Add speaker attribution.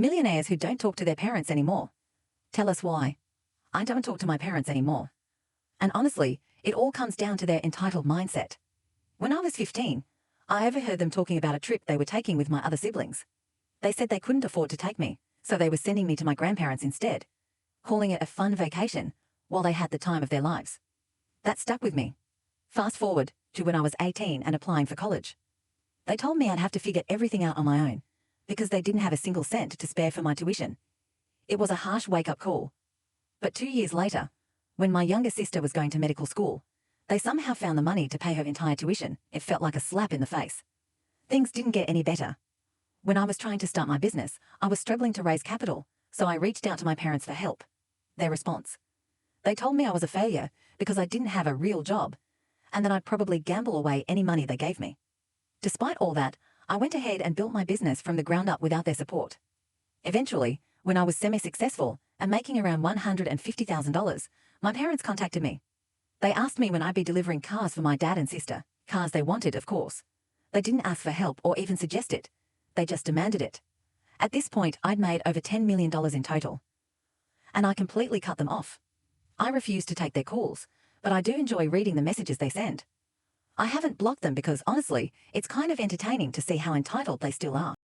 Speaker 1: Millionaires who don't talk to their parents anymore. Tell us why. I don't talk to my parents anymore. And honestly, it all comes down to their entitled mindset. When I was 15, I overheard them talking about a trip they were taking with my other siblings. They said they couldn't afford to take me, so they were sending me to my grandparents instead, calling it a fun vacation while they had the time of their lives. That stuck with me. Fast forward to when I was 18 and applying for college. They told me I'd have to figure everything out on my own because they didn't have a single cent to spare for my tuition. It was a harsh wake-up call. But 2 years later, when my younger sister was going to medical school, they somehow found the money to pay her entire tuition. It felt like a slap in the face. Things didn't get any better. When I was trying to start my business, I was struggling to raise capital, so I reached out to my parents for help. Their response: they told me I was a failure because I didn't have a real job, and that I'd probably gamble away any money they gave me. Despite all that, I went ahead and built my business from the ground up without their support. Eventually, when I was semi-successful and making around $150,000, my parents contacted me. They asked me when I'd be delivering cars for my dad and sister, cars they wanted, of course. They didn't ask for help or even suggest it. They just demanded it. At this point, I'd made over $10 million in total. And I completely cut them off. I refused to take their calls, but I do enjoy reading the messages they send. I haven't blocked them because, honestly, it's kind of entertaining to see how entitled they still are.